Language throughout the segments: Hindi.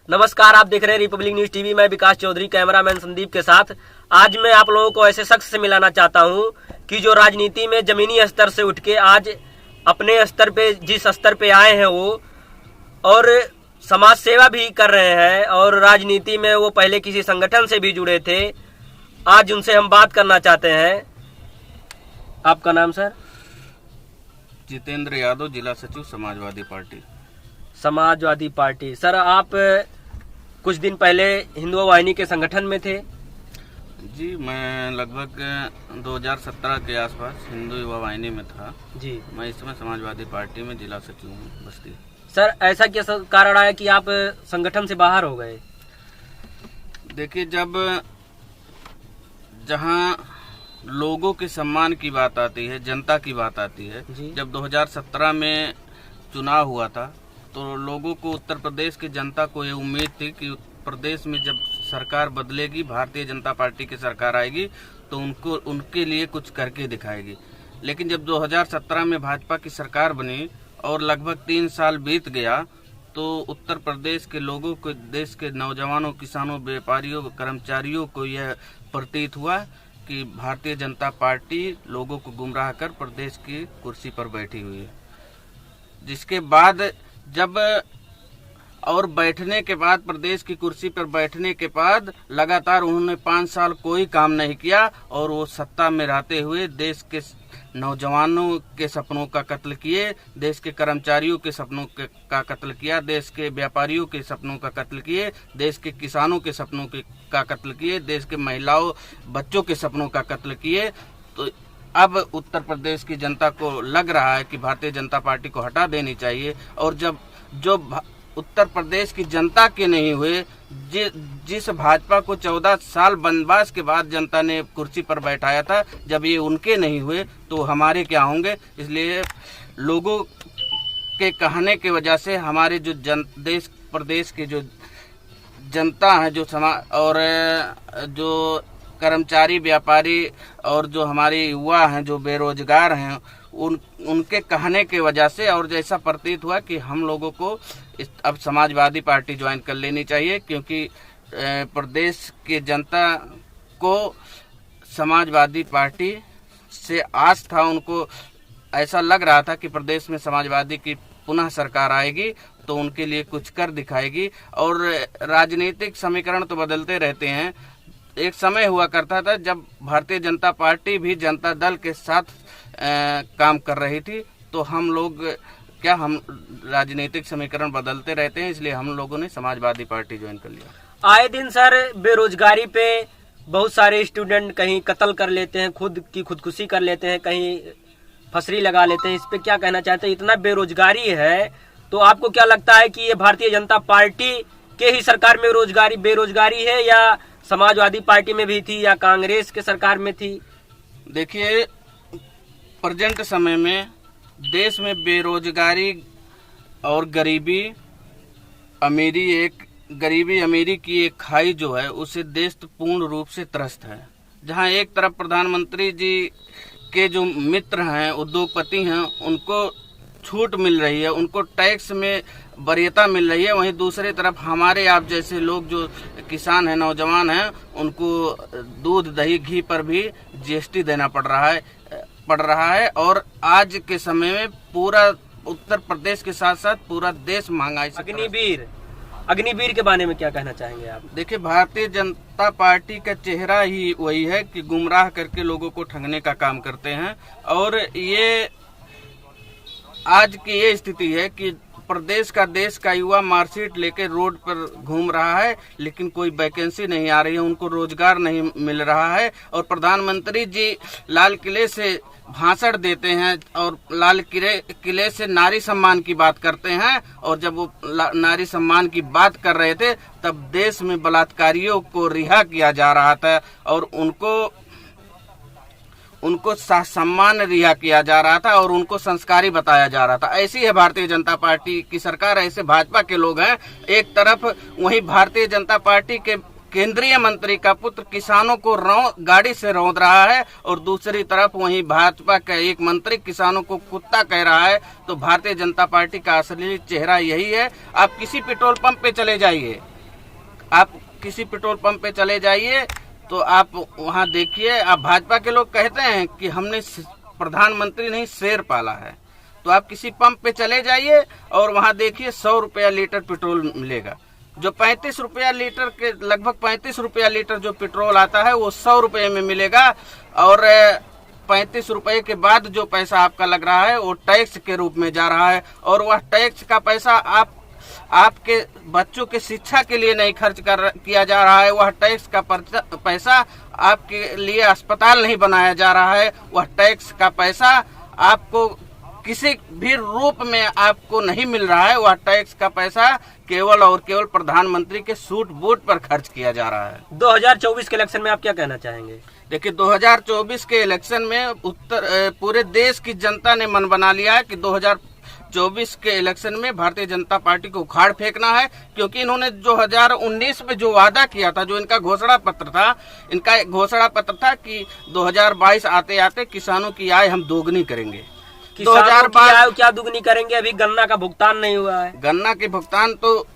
नमस्कार, आप देख रहे हैं रिपब्लिक न्यूज टीवी। मैं विकास चौधरी, कैमरामैन संदीप के साथ। आज मैं आप लोगों को ऐसे शख्स से मिलाना चाहता हूं कि जो राजनीति में जमीनी स्तर से उठ के आज अपने स्तर पे, जिस स्तर पे आए हैं वो, और समाज सेवा भी कर रहे हैं और राजनीति में वो पहले किसी संगठन से भी जुड़े थे। आज उनसे हम बात करना चाहते हैं। आपका नाम सर? जितेंद्र यादव, जिला सचिव Samajwadi party. Samajwadi party. Sir, आप कुछ दिन पहले हिंदू वाहिनी के संगठन में थे? जी, मैं लगभग 2017 के आसपास हिंदू युवा वाहिनी में था जी। मैं इस समय समाजवादी पार्टी में जिला सचिव हूँ, बस्ती। सर, ऐसा क्या कारण आया कि आप संगठन से बाहर हो गए? देखिए, जहाँ लोगों के सम्मान की बात आती है, जनता की बात आती है, जब 2017 में चुनाव हुआ था तो लोगों को, उत्तर प्रदेश की जनता को ये उम्मीद थी कि प्रदेश में जब सरकार बदलेगी, भारतीय जनता पार्टी की सरकार आएगी तो उनके लिए कुछ करके दिखाएगी। लेकिन जब 2017 में भाजपा की सरकार बनी और लगभग 3 साल बीत गया तो उत्तर प्रदेश के लोगों को, देश के नौजवानों, किसानों, व्यापारियों, कर्मचारियों को यह प्रतीत हुआ कि भारतीय जनता पार्टी लोगों को गुमराह कर प्रदेश की कुर्सी पर बैठी हुई है। जिसके बाद बैठने के बाद, प्रदेश की कुर्सी पर बैठने के बाद लगातार उन्होंने 5 साल कोई काम नहीं किया और वो सत्ता में रहते हुए देश के नौजवानों के सपनों का कत्ल किए, देश के कर्मचारियों के सपनों का कत्ल किया, देश के व्यापारियों के सपनों का कत्ल किए, देश के किसानों के सपनों का कत्ल किए, देश के महिलाओं, बच्चों के सपनों का कत्ल किए। तो अब उत्तर प्रदेश की जनता को लग रहा है कि भारतीय जनता पार्टी को हटा देनी चाहिए। और जो उत्तर प्रदेश की जनता के नहीं हुए, जिस भाजपा को 14 साल वनवास के बाद जनता ने कुर्सी पर बैठाया था, जब ये उनके नहीं हुए तो हमारे क्या होंगे। इसलिए लोगों के कहने की वजह से हमारे जो देश प्रदेश के जो जनता है, जो समाज और जो कर्मचारी, व्यापारी और जो हमारे युवा हैं, जो बेरोजगार हैं, उनके कहने की वजह से और जैसा प्रतीत हुआ कि हम लोगों को अब समाजवादी पार्टी ज्वाइन कर लेनी चाहिए, क्योंकि प्रदेश की जनता को समाजवादी पार्टी से आस था। उनको ऐसा लग रहा था कि प्रदेश में समाजवादी की पुनः सरकार आएगी तो उनके लिए कुछ कर दिखाएगी। और राजनीतिक समीकरण तो बदलते रहते हैं। एक समय हुआ करता था जब भारतीय जनता पार्टी भी जनता दल के साथ काम कर रही थी, तो हम राजनीतिक समीकरण बदलते रहते हैं, इसलिए हम लोगों ने समाजवादी पार्टी ज्वाइन कर लिया। आए दिन सर, बेरोजगारी पे बहुत सारे स्टूडेंट कहीं कत्ल कर लेते हैं, खुद की खुदकुशी कर लेते हैं, कहीं फसरी लगा लेते हैं। इस पे क्या कहना चाहते हैं? इतना बेरोजगारी है तो आपको क्या लगता है कि ये भारतीय जनता पार्टी के ही सरकार में बेरोजगारी है, या समाजवादी पार्टी में भी थी, या कांग्रेस के सरकार में थी? देखिए, प्रेजेंट समय में देश में बेरोजगारी और गरीबी अमीरी की एक खाई जो है, उससे देश पूर्ण रूप से त्रस्त है। जहां एक तरफ प्रधानमंत्री जी के जो मित्र हैं, उद्योगपति हैं, उनको छूट मिल रही है, उनको टैक्स में वरीयता मिल रही है, वहीं दूसरी तरफ हमारे आप जैसे लोग जो किसान हैं, नौजवान हैं, उनको दूध, दही, घी पर भी जीएसटी देना पड़ रहा है। और आज के समय में पूरा उत्तर प्रदेश के साथ साथ पूरा देश महंगाई से। अग्निवीर के बारे में क्या कहना चाहेंगे आप? देखिए, भारतीय जनता पार्टी का चेहरा ही वही है कि गुमराह करके लोगों को ठगने का काम करते हैं। और ये आज की ये स्थिति है कि देश का युवा मार्कशीट लेके रोड पर घूम रहा है, लेकिन कोई वैकेंसी नहीं आ रही है, उनको रोजगार नहीं मिल रहा है। और प्रधानमंत्री जी लाल किले से भाषण देते हैं और लाल किले से नारी सम्मान की बात करते हैं, और जब वो नारी सम्मान की बात कर रहे थे तब देश में बलात्कारियों को रिहा किया जा रहा था और उनको सम्मान रिहा किया जा रहा था और उनको संस्कारी बताया जा रहा था। ऐसी है भारतीय जनता पार्टी की सरकार, ऐसे भाजपा के लोग हैं। एक तरफ वही भारतीय जनता पार्टी के केंद्रीय मंत्री का पुत्र किसानों को गाड़ी से रौंद रहा है और दूसरी तरफ वहीं भाजपा का एक मंत्री किसानों को कुत्ता कह रहा है। तो भारतीय जनता पार्टी का असली चेहरा यही है। आप किसी पेट्रोल पंप पे चले जाइए, आप किसी पेट्रोल पंप पे चले जाइए तो आप वहाँ देखिए, आप भाजपा के लोग कहते हैं कि हमने प्रधानमंत्री नहीं शेर पाला है, तो आप किसी पंप पे चले जाइए और वहाँ देखिए 100 रुपया लीटर पेट्रोल मिलेगा। जो 35 रुपया लीटर के लगभग 35 रुपया लीटर जो पेट्रोल आता है वो 100 रुपये में मिलेगा, और 35 रुपए के बाद जो पैसा आपका लग रहा है वो टैक्स के रूप में जा रहा है, और वह टैक्स का पैसा आपके बच्चों के शिक्षा के लिए नहीं खर्च किया जा रहा है। वह टैक्स का पैसा आपके लिए अस्पताल नहीं बनाया जा रहा है। वह टैक्स का पैसा आपको किसी भी रूप में आपको नहीं मिल रहा है। वह टैक्स का पैसा केवल और केवल प्रधानमंत्री के सूट बूट पर खर्च किया जा रहा है। 2024 के इलेक्शन में आप क्या कहना चाहेंगे? देखिए, 2024 के इलेक्शन में पूरे देश की जनता ने मन बना लिया है कि 2024 के इलेक्शन में भारतीय जनता पार्टी को उखाड़ फेंकना है, क्योंकि इन्होंने 2019 में जो वादा किया था, जो इनका घोषणा पत्र था कि 2022 आते आते किसानों की आय हम दोगुनी करेंगे। 2022 क्या दुगनी करेंगे? अभी गन्ना का भुगतान नहीं हुआ है। गन्ना के भुगतान तो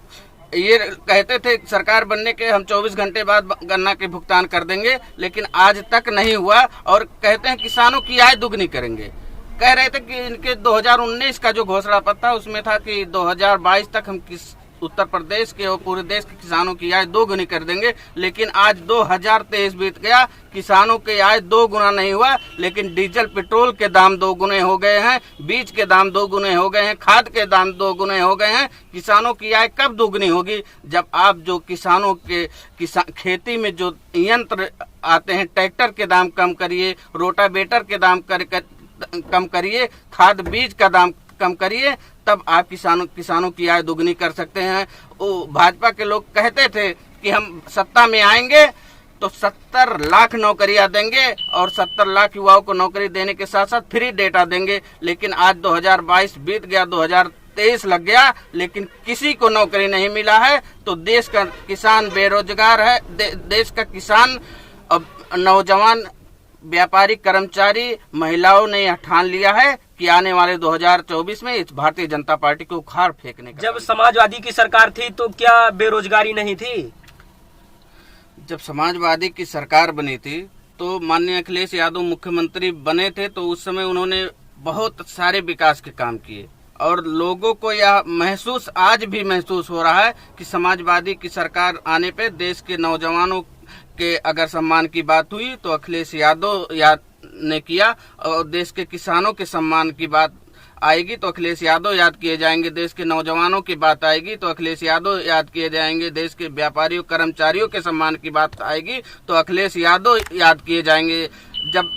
ये कहते थे सरकार बनने के हम 24 घंटे बाद गन्ना के भुगतान कर देंगे, लेकिन आज तक नहीं हुआ, और कहते हैं किसानों की आय दुगनी करेंगे। कह रहे थे कि इनके 2019 का जो घोषणा पत्र था उसमें था कि 2022 तक हम उत्तर प्रदेश के और पूरे देश के किसानों की आय 2 गुनी कर देंगे, लेकिन आज 2023 बीत गया, किसानों की आय 2 गुना नहीं हुआ, लेकिन डीजल पेट्रोल के दाम 2 गुने हो गए हैं, बीज के दाम 2 गुने हो गए हैं, खाद के दाम 2 गुने हो गए हैं। किसानों की आय कब दोगुनी होगी? जब आप जो किसानों के खेती में जो यंत्र आते हैं, ट्रैक्टर के दाम कम करिए, रोटावेटर के दाम कम करिए, खाद बीज का दाम कम करिए, तब आप किसानों की आय दोगुनी कर सकते हैं। भाजपा के लोग कहते थे कि हम सत्ता में आएंगे तो 70 लाख नौकरियां देंगे और 70 लाख युवाओं को नौकरी देने के साथ साथ फ्री डेटा देंगे, लेकिन आज 2022 बीत गया, 2023 लग गया, लेकिन किसी को नौकरी नहीं मिला है। तो देश का किसान बेरोजगार है। देश का किसान, अब नौजवान, व्यापारी, कर्मचारी, महिलाओं ने यह ठान लिया है कि आने वाले 2024 में इस भारतीय जनता पार्टी को उखाड़ फेंकने का। जब समाजवादी की सरकार थी तो क्या बेरोजगारी नहीं थी? जब समाजवादी की सरकार बनी थी तो माननीय अखिलेश यादव मुख्यमंत्री बने थे, तो उस समय उन्होंने बहुत सारे विकास के काम किए, और लोगों को यह महसूस आज भी महसूस हो रहा है कि समाजवादी की सरकार आने पे देश के नौजवानों के अगर सम्मान की बात हुई तो अखिलेश यादव ने किया, और देश के किसानों के सम्मान की बात आएगी तो अखिलेश यादव याद किए जाएंगे, देश के नौजवानों की बात आएगी तो अखिलेश यादव याद किए जाएंगे, देश के व्यापारियों कर्मचारियों के सम्मान की बात आएगी तो अखिलेश यादव याद किए जाएंगे। जब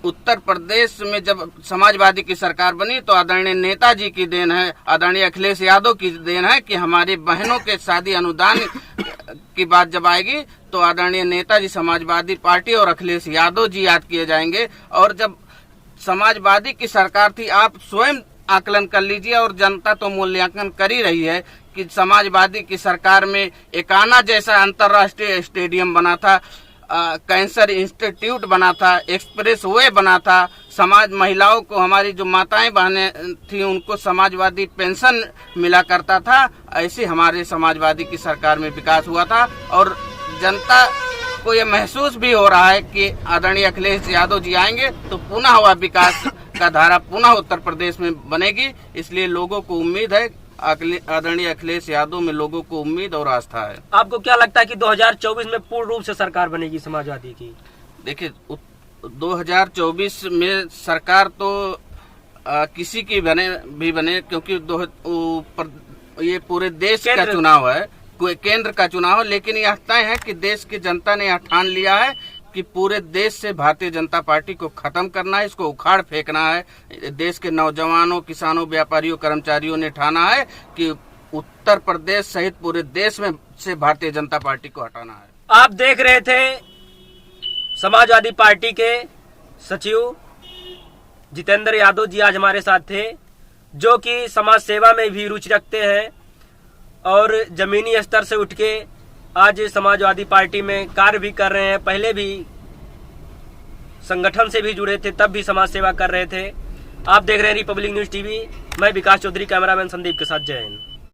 उत्तर प्रदेश में जब समाजवादी की सरकार बनी तो आदरणीय नेताजी की देन है, आदरणीय अखिलेश यादव की देन है कि हमारी बहनों के शादी अनुदान की बात जब आएगी तो आदरणीय नेताजी, समाजवादी पार्टी और अखिलेश यादव जी याद किए जाएंगे। और जब समाजवादी की सरकार थी, आप स्वयं आकलन कर लीजिए, और जनता तो मूल्यांकन कर ही रही है कि समाजवादी की सरकार में एकाना जैसा अंतर्राष्ट्रीय स्टेडियम बना था, कैंसर इंस्टीट्यूट बना था, एक्सप्रेस वे बना था, समाज महिलाओं को, हमारी जो माताएं बहनें थी उनको समाजवादी पेंशन मिला करता था। ऐसे हमारे समाजवादी की सरकार में विकास हुआ था, और जनता को यह महसूस भी हो रहा है कि आदरणीय अखिलेश यादव जी आएंगे तो पुनः हुआ विकास का धारा पुनः उत्तर प्रदेश में बनेगी। इसलिए लोगों को उम्मीद है, आदरणीय अखिलेश यादव में लोगों को उम्मीद और आस्था है। आपको क्या लगता है कि 2024 में पूर्ण रूप से सरकार बनेगी समाजवादी की? देखिए, 2024 में सरकार तो किसी की बने क्योंकि ये पूरे देश का चुनाव है, केंद्र का चुनाव, लेकिन यह तय है कि देश की जनता ने यह ठान लिया है कि पूरे देश से भारतीय जनता पार्टी को खत्म करना है, इसको उखाड़ फेंकना है। देश के नौजवानों, किसानों, व्यापारियों, कर्मचारियों ने ठाना है कि उत्तर प्रदेश सहित पूरे देश में से भारतीय जनता पार्टी को हटाना है। आप देख रहे थे समाजवादी पार्टी के सचिव जितेंद्र यादव जी आज हमारे साथ थे, जो कि समाज सेवा में भी रुचि रखते हैं और जमीनी स्तर से उठ के आज समाजवादी पार्टी में कार्य भी कर रहे हैं। पहले भी संगठन से भी जुड़े थे, तब भी समाज सेवा कर रहे थे। आप देख रहे हैं रिपब्लिक न्यूज टीवी। मैं विकास चौधरी, कैमरामैन संदीप के साथ। जय हिंद।